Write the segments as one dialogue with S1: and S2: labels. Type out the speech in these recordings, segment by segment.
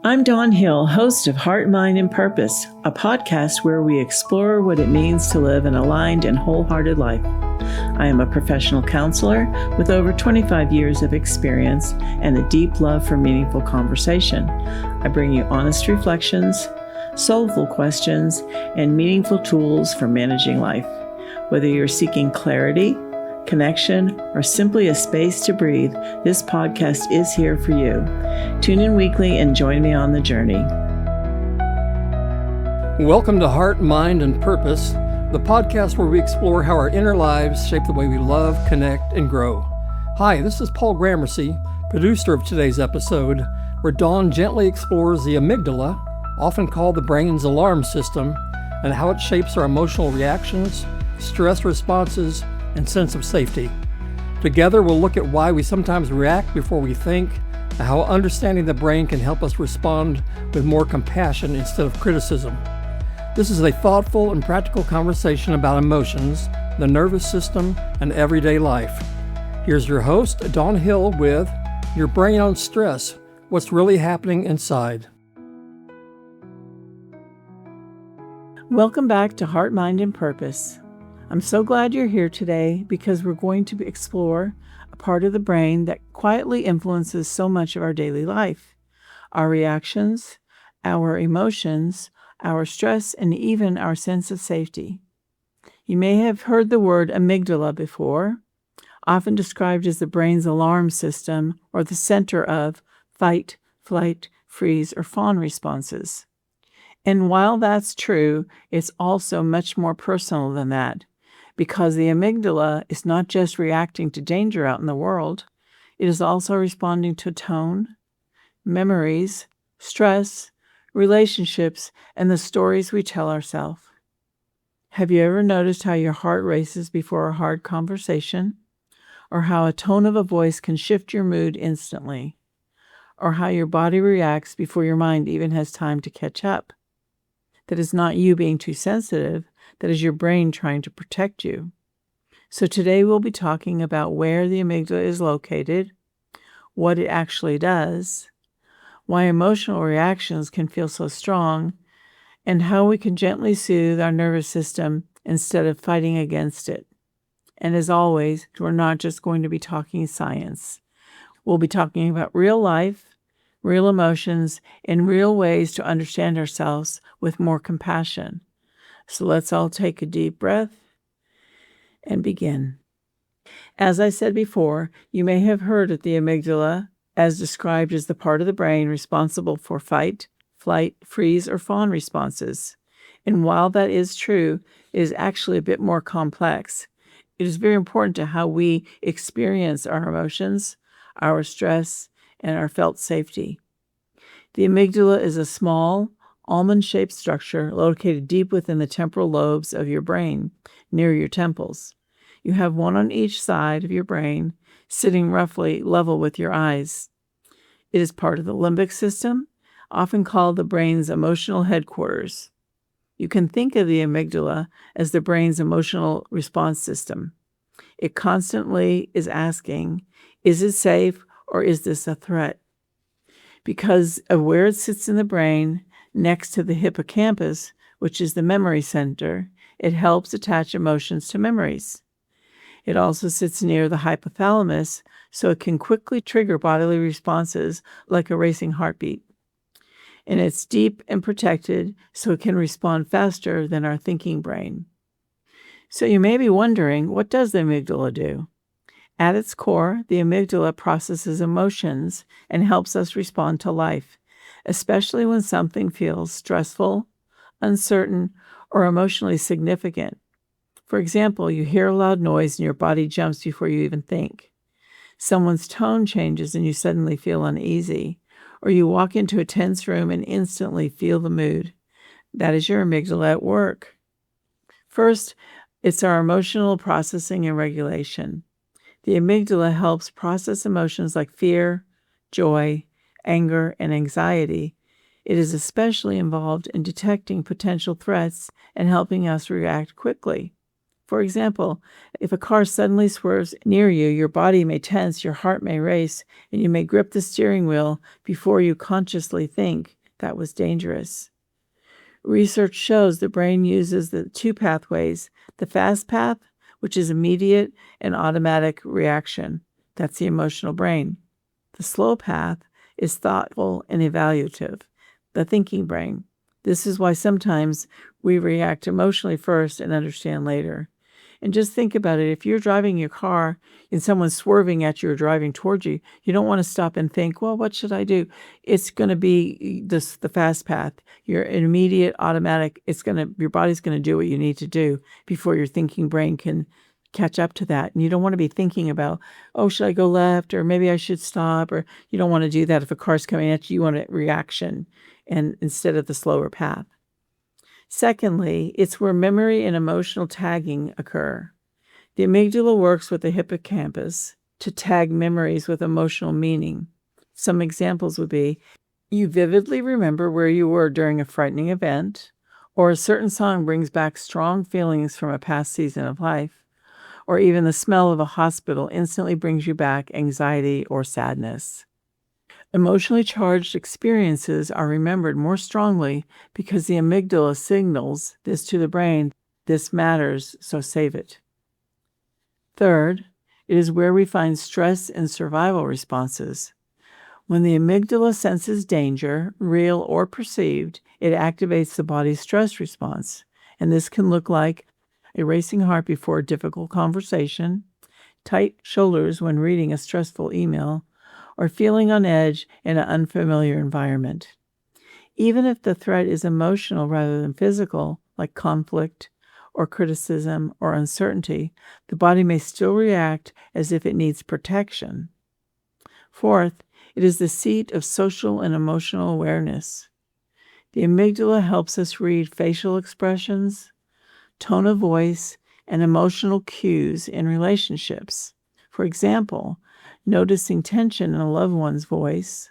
S1: I'm Dawn Hill, host of Heart, Mind, and Purpose, a podcast where we explore what it means to live an aligned and wholehearted life. I am a professional counselor with over 25 years of experience and a deep love for meaningful conversation. I bring you honest reflections, soulful questions, and meaningful tools for managing life. Whether you're seeking clarity, connection, or simply a space to breathe, this podcast is here for you. Tune in weekly and join me on the journey.
S2: Welcome to Heart, Mind, and Purpose, the podcast where we explore how our inner lives shape the way we love, connect, and grow. Hi, this is Paul Gramercy, producer of today's episode, where Dawn gently explores the amygdala, often called the brain's alarm system, and how it shapes our emotional reactions, stress responses, and sense of safety. Together, we'll look at why we sometimes react before we think, and how understanding the brain can help us respond with more compassion instead of criticism. This is a thoughtful and practical conversation about emotions, the nervous system, and everyday life. Here's your host, Dawn Hill, with Your Brain on Stress, What's Really Happening Inside.
S1: Welcome back to Heart, Mind, and Purpose. I'm so glad you're here today because we're going to explore a part of the brain that quietly influences so much of our daily life, our reactions, our emotions, our stress, and even our sense of safety. You may have heard the word amygdala before, often described as the brain's alarm system or the center of fight, flight, freeze, or fawn responses. And while that's true, it's also much more personal than that, because the amygdala is not just reacting to danger out in the world, it is also responding to tone, memories, stress, relationships, and the stories we tell ourselves. Have you ever noticed how your heart races before a hard conversation? Or how a tone of a voice can shift your mood instantly? Or how your body reacts before your mind even has time to catch up? That is not you being too sensitive, that is your brain trying to protect you. So today we'll be talking about where the amygdala is located, what it actually does, why emotional reactions can feel so strong, and how we can gently soothe our nervous system instead of fighting against it. And as always, we're not just going to be talking science. We'll be talking about real life, real emotions, and real ways to understand ourselves with more compassion. So let's all take a deep breath and begin. As I said before, you may have heard of the amygdala as described as the part of the brain responsible for fight, flight, freeze, or fawn responses. And while that is true, it is actually a bit more complex. It is very important to how we experience our emotions, our stress, and our felt safety. The amygdala is a small, almond-shaped structure located deep within the temporal lobes of your brain, near your temples. You have one on each side of your brain, sitting roughly level with your eyes. It is part of the limbic system, often called the brain's emotional headquarters. You can think of the amygdala as the brain's emotional response system. It constantly is asking, is it safe or is this a threat? Because of where it sits in the brain, next to the hippocampus, which is the memory center, it helps attach emotions to memories. It also sits near the hypothalamus, so it can quickly trigger bodily responses like a racing heartbeat. And it's deep and protected, so it can respond faster than our thinking brain. So you may be wondering, what does the amygdala do? At its core, the amygdala processes emotions and helps us respond to life, especially when something feels stressful, uncertain, or emotionally significant. For example, you hear a loud noise and your body jumps before you even think. Someone's tone changes and you suddenly feel uneasy, or you walk into a tense room and instantly feel the mood. That is your amygdala at work. First, it's our emotional processing and regulation. The amygdala helps process emotions like fear, joy, anger, and anxiety. It is especially involved in detecting potential threats and helping us react quickly. For example, if a car suddenly swerves near you, your body may tense, your heart may race, and you may grip the steering wheel before you consciously think, that was dangerous. Research shows the brain uses the two pathways, the fast path, which is immediate and automatic reaction. That's the emotional brain. The slow path is thoughtful and evaluative, the thinking brain. This is why sometimes we react emotionally first and understand later. And just think about it. If you're driving your car and someone's swerving at you or driving towards you, you don't want to stop and think, well, what should I do? It's going to be the fast path. Your immediate automatic, your body's going to do what you need to do before your thinking brain can catch up to that. And you don't want to be thinking about, oh, should I go left? Or maybe I should stop? Or you don't want to do that. If a car's coming at you, you want a reaction and instead of the slower path. Secondly, it's where memory and emotional tagging occur. The amygdala works with the hippocampus to tag memories with emotional meaning. Some examples would be, you vividly remember where you were during a frightening event, or a certain song brings back strong feelings from a past season of life, or even the smell of a hospital instantly brings you back anxiety or sadness. Emotionally charged experiences are remembered more strongly because the amygdala signals this to the brain, this matters, so save it. Third, it is where we find stress and survival responses. When the amygdala senses danger, real or perceived, it activates the body's stress response, and this can look like a racing heart before a difficult conversation, tight shoulders when reading a stressful email, or feeling on edge in an unfamiliar environment. Even if the threat is emotional rather than physical, like conflict or criticism or uncertainty, the body may still react as if it needs protection. Fourth, it is the seat of social and emotional awareness. The amygdala helps us read facial expressions, tone of voice, and emotional cues in relationships. For example, noticing tension in a loved one's voice,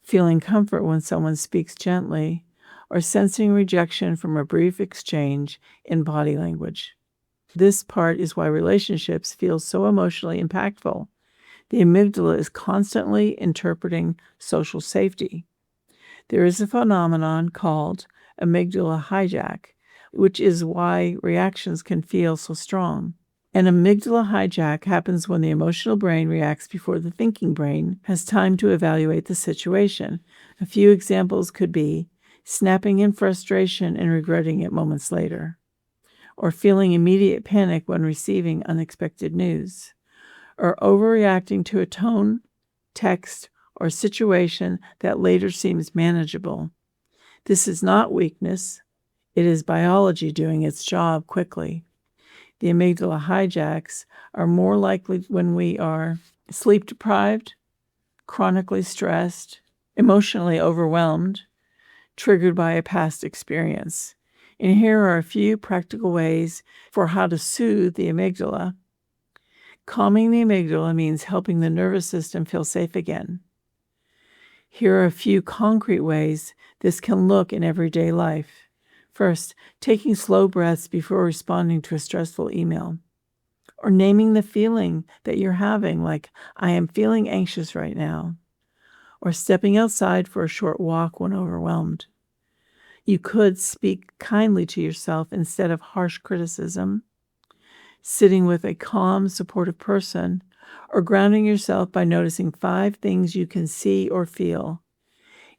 S1: feeling comfort when someone speaks gently, or sensing rejection from a brief exchange in body language. This part is why relationships feel so emotionally impactful. The amygdala is constantly interpreting social safety. There is a phenomenon called amygdala hijack, which is why reactions can feel so strong. An amygdala hijack happens when the emotional brain reacts before the thinking brain has time to evaluate the situation. A few examples could be snapping in frustration and regretting it moments later, or feeling immediate panic when receiving unexpected news, or overreacting to a tone, text, or situation that later seems manageable. This is not weakness. It is biology doing its job quickly. The amygdala hijacks are more likely when we are sleep deprived, chronically stressed, emotionally overwhelmed, triggered by a past experience. And here are a few practical ways for how to soothe the amygdala. Calming the amygdala means helping the nervous system feel safe again. Here are a few concrete ways this can look in everyday life. First, taking slow breaths before responding to a stressful email, or naming the feeling that you're having, like, I am feeling anxious right now, or stepping outside for a short walk when overwhelmed. You could speak kindly to yourself instead of harsh criticism, sitting with a calm, supportive person, or grounding yourself by noticing 5 things you can see or feel.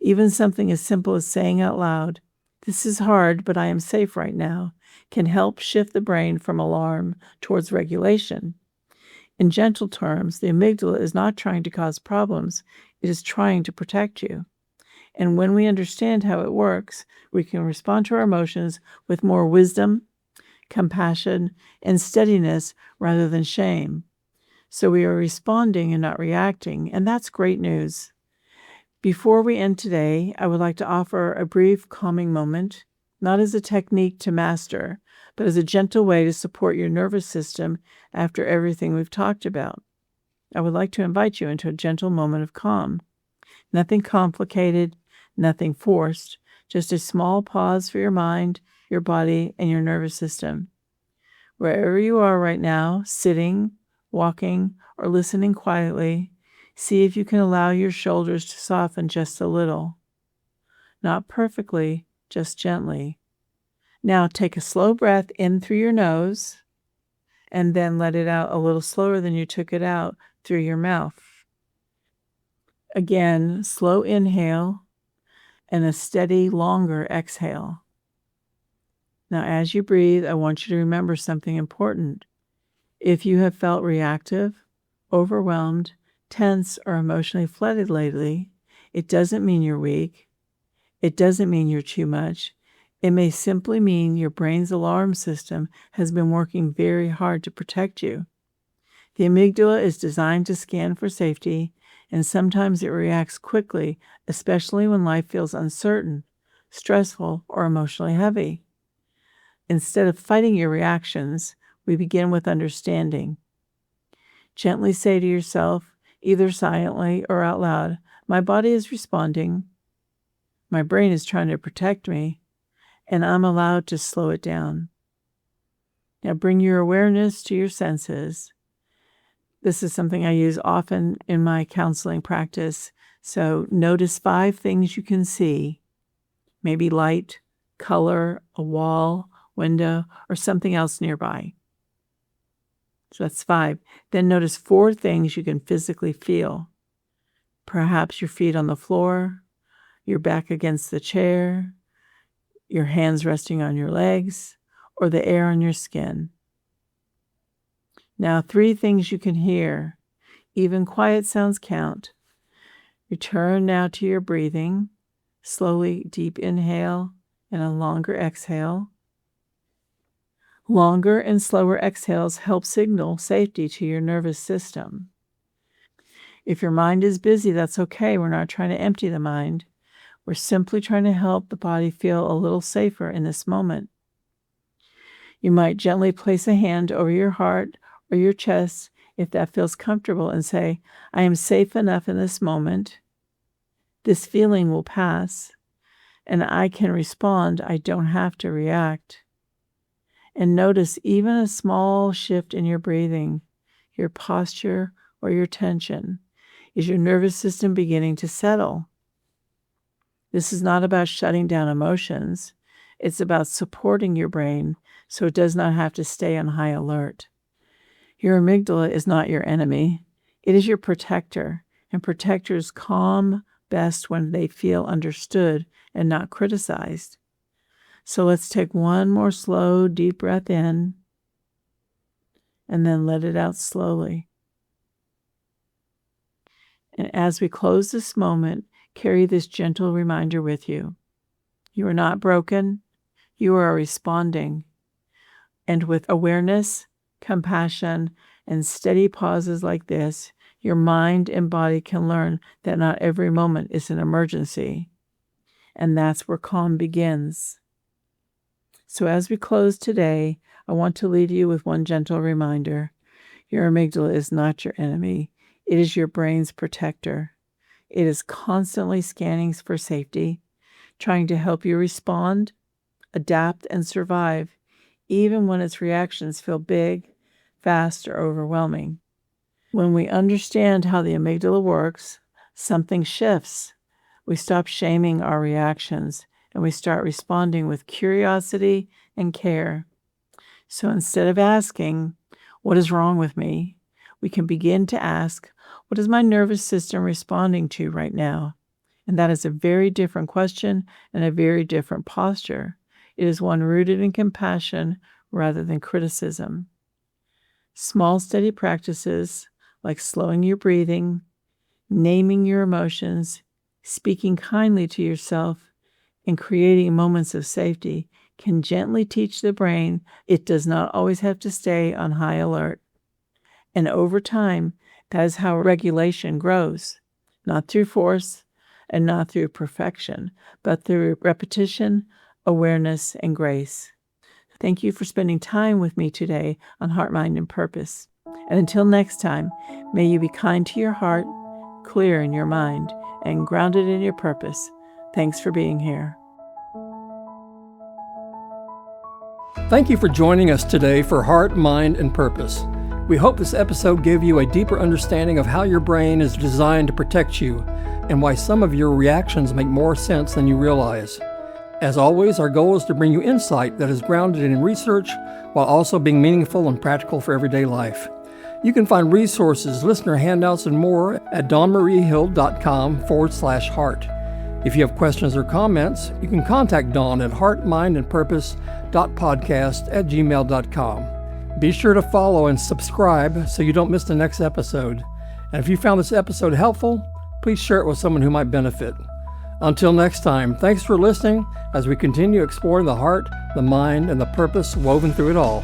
S1: Even something as simple as saying out loud, "This is hard, but I am safe right now," can help shift the brain from alarm towards regulation. In gentle terms, the amygdala is not trying to cause problems, it is trying to protect you. And when we understand how it works, we can respond to our emotions with more wisdom, compassion, and steadiness rather than shame. So we are responding and not reacting, and that's great news. Before we end today, I would like to offer a brief calming moment, not as a technique to master, but as a gentle way to support your nervous system after everything we've talked about. I would like to invite you into a gentle moment of calm. Nothing complicated, nothing forced, just a small pause for your mind, your body, and your nervous system. Wherever you are right now, sitting, walking, or listening quietly, see if you can allow your shoulders to soften just a little. not perfectly, just gently. Now take a slow breath in through your nose and then let it out a little slower than you took it out through your mouth. Again, slow inhale and a steady, longer exhale. Now, as you breathe, I want you to remember something important. If you have felt reactive, overwhelmed, tense, or emotionally flooded lately, it doesn't mean you're weak. It doesn't mean you're too much. It may simply mean your brain's alarm system has been working very hard to protect you. The amygdala is designed to scan for safety, and sometimes it reacts quickly, especially when life feels uncertain, stressful, or emotionally heavy. Instead of fighting your reactions, we begin with understanding. Gently say to yourself, either silently or out loud, my body is responding, my brain is trying to protect me, and I'm allowed to slow it down. Now bring your awareness to your senses. This is something I use often in my counseling practice. So notice 5 things you can see, maybe light, color, a wall, window, or something else nearby. So that's 5. Then notice 4 things you can physically feel. Perhaps your feet on the floor, your back against the chair, your hands resting on your legs, or the air on your skin. Now 3 things you can hear. Even quiet sounds count. Return now to your breathing. Slowly, deep inhale and a longer exhale. Longer and slower exhales help signal safety to your nervous system. If your mind is busy, that's okay. We're not trying to empty the mind. We're simply trying to help the body feel a little safer in this moment. You might gently place a hand over your heart or your chest if that feels comfortable and say, I am safe enough in this moment. This feeling will pass, and I can respond. I don't have to react. And notice even a small shift in your breathing, your posture, or your tension. Is your nervous system beginning to settle? This is not about shutting down emotions. It's about supporting your brain so it does not have to stay on high alert. Your amygdala is not your enemy. It is your protector, and protectors calm best when they feel understood and not criticized. So let's take one more slow, deep breath in, and then let it out slowly. And as we close this moment, carry this gentle reminder with you. You are not broken. You are responding. And with awareness, compassion, and steady pauses like this, your mind and body can learn that not every moment is an emergency. And that's where calm begins. So as we close today, I want to leave you with one gentle reminder. Your amygdala is not your enemy. It is your brain's protector. It is constantly scanning for safety, trying to help you respond, adapt, and survive, even when its reactions feel big, fast, or overwhelming. When we understand how the amygdala works, something shifts. We stop shaming our reactions, and we start responding with curiosity and care. So instead of asking, what is wrong with me? We can begin to ask, what is my nervous system responding to right now? And that is a very different question and a very different posture. It is one rooted in compassion rather than criticism. Small, steady practices like slowing your breathing, naming your emotions, speaking kindly to yourself, and creating moments of safety can gently teach the brain it does not always have to stay on high alert. And over time, that is how regulation grows, not through force and not through perfection, but through repetition, awareness, and grace. Thank you for spending time with me today on Heart, Mind, and Purpose. And until next time, may you be kind to your heart, clear in your mind, and grounded in your purpose. Thanks for being here.
S2: Thank you for joining us today for Heart, Mind, and Purpose. We hope this episode gave you a deeper understanding of how your brain is designed to protect you and why some of your reactions make more sense than you realize. As always, our goal is to bring you insight that is grounded in research while also being meaningful and practical for everyday life. You can find resources, listener handouts, and more at dawnmariehill.com/heart. If you have questions or comments, you can contact Dawn at heartmindandpurpose.podcast@gmail.com. Be sure to follow and subscribe so you don't miss the next episode. And if you found this episode helpful, please share it with someone who might benefit. Until next time, thanks for listening as we continue exploring the heart, the mind, and the purpose woven through it all.